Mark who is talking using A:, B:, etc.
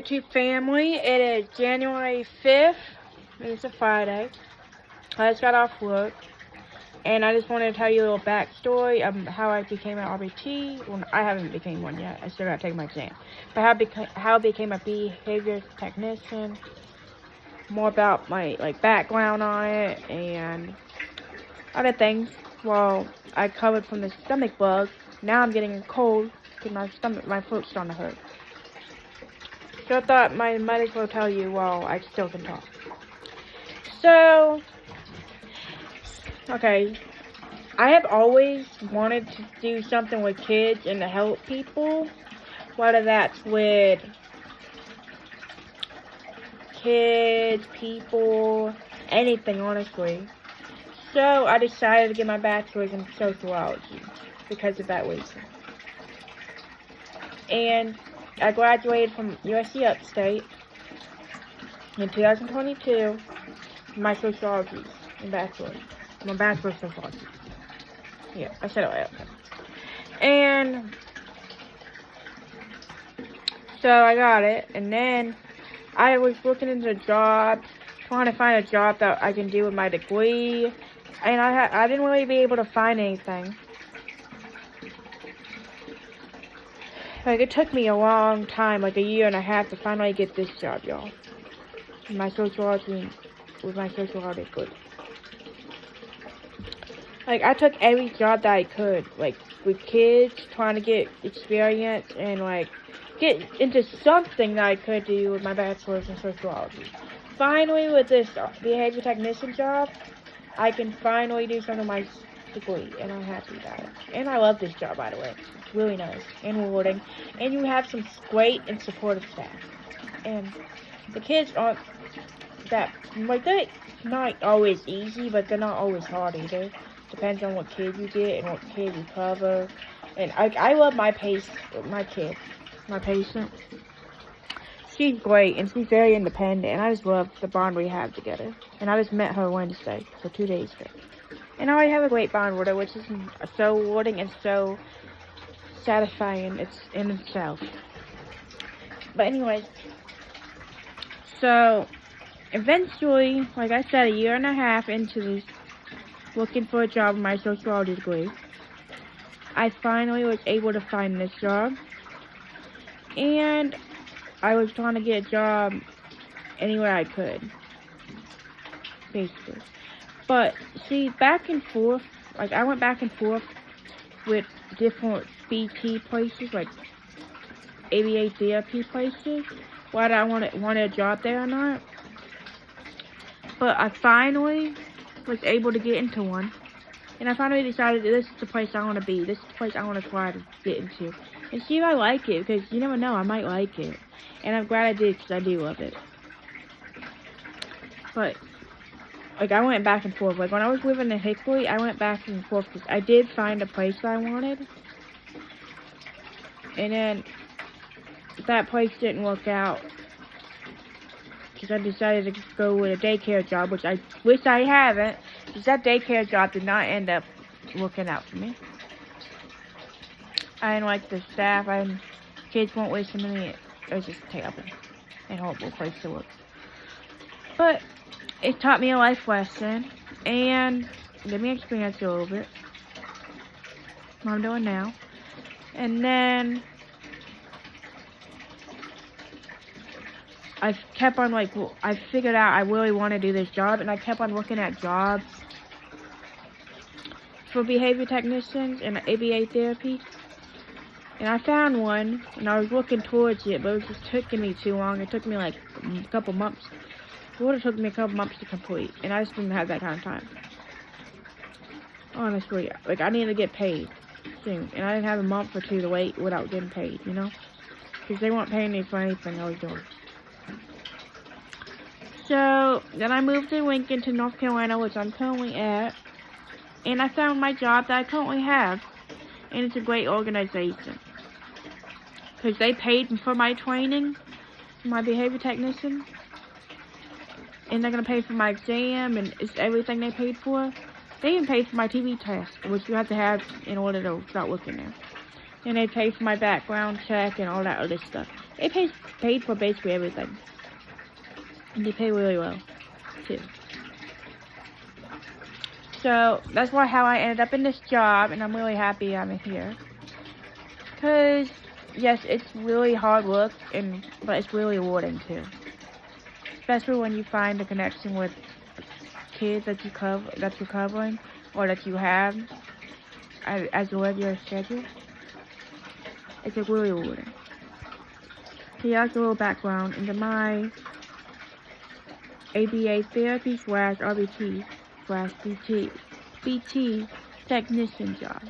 A: YouTube family. It is January 5th. It's a Friday. I just got off work. And I just wanted to tell you a little backstory of how I became an RBT. Well, I haven't became one yet. I still got to take my exam. But how I became a behavior technician. More about my background on it and other things. Well, I recovered from the stomach bug. Now I'm getting a cold because my throat's starting to hurt. So I thought I might as well tell you while I still can talk. So, okay, I have always wanted to do something with kids and to help people, whether that's with kids, people, anything, honestly. So I decided to get my bachelor's in sociology because of that reason. And I graduated from USC Upstate in 2022. My sociology and bachelor's. My bachelor's sociology. Yeah, I said it right. Okay. And so I got it, and then I was looking into jobs, trying to find a job that I can do with my degree, and I didn't really be able to find anything. It took me a long time, like a year and a half, to finally get this job, y'all. My sociology, with my sociology degree. I took every job that I could, with kids, trying to get experience, and, get into something that I could do with my bachelor's in sociology. Finally, with this behavior technician job, I can finally do some of my degree, and I'm happy about it. And I love this job, by the way. It's really nice and rewarding. And you have some great and supportive staff. And the kids aren't that, they're not always easy, but they're not always hard either. Depends on what kid you get and what kid you cover. And I love my patient. She's great, and she's very independent, and I just love the bond we have together. And I just met her Wednesday, so 2 days ago. And I already have a great bond with her, which is so rewarding and so satisfying in itself. But anyways, so eventually, like I said, a year and a half into this, looking for a job in my sociology degree, I finally was able to find this job. And I was trying to get a job anywhere I could, basically. But, see, back and forth, I went back and forth with different BT places, ABA therapy places, whether I wanted a job there or not. But I finally was able to get into one. And I finally decided that this is the place I want to be. This is the place I want to try to get into. And see if I like it, because you never know, I might like it. And I'm glad I did, because I do love it. But, I went back and forth. When I was living in Hickory, I went back and forth, because I did find a place that I wanted. And then, that place didn't work out. Because I decided to go with a daycare job, which I wish I haven't. Because that daycare job did not end up working out for me. I didn't like the staff, and kids won't listen to me. It was just terrible and horrible place to work. But it taught me a life lesson and gave me experience a little bit. What I'm doing now. And then I kept on I figured out I really want to do this job, and I kept on looking at jobs for behavior technicians and ABA therapy. And I found one, and I was looking towards it, but it was just taking me too long. It took me a couple months. It would have took me a couple months to complete, and I just didn't have that kind of time. Honestly, I needed to get paid soon, and I didn't have a month or two to wait without getting paid, you know? Because they weren't paying me for anything I was doing. So, then I moved to Lincoln to North Carolina, which I'm currently at, and I found my job that I currently have. And it's a great organization. Because they paid for my training, my behavior technician. And they're going to pay for my exam, and it's everything they paid for. They even paid for my TV test, which you have to have in order to start working there. And they paid for my background check and all that other stuff. It paid for basically everything. And they pay really well, too. So, that's how I ended up in this job, and I'm really happy I'm here. Because, yes, it's really hard work, but it's really rewarding, too. Especially when you find a connection with kids that you're covering, or that you have as you live your schedule. It's really rewarding. So here's a little background into my ABA therapy / RBT / BT technician job.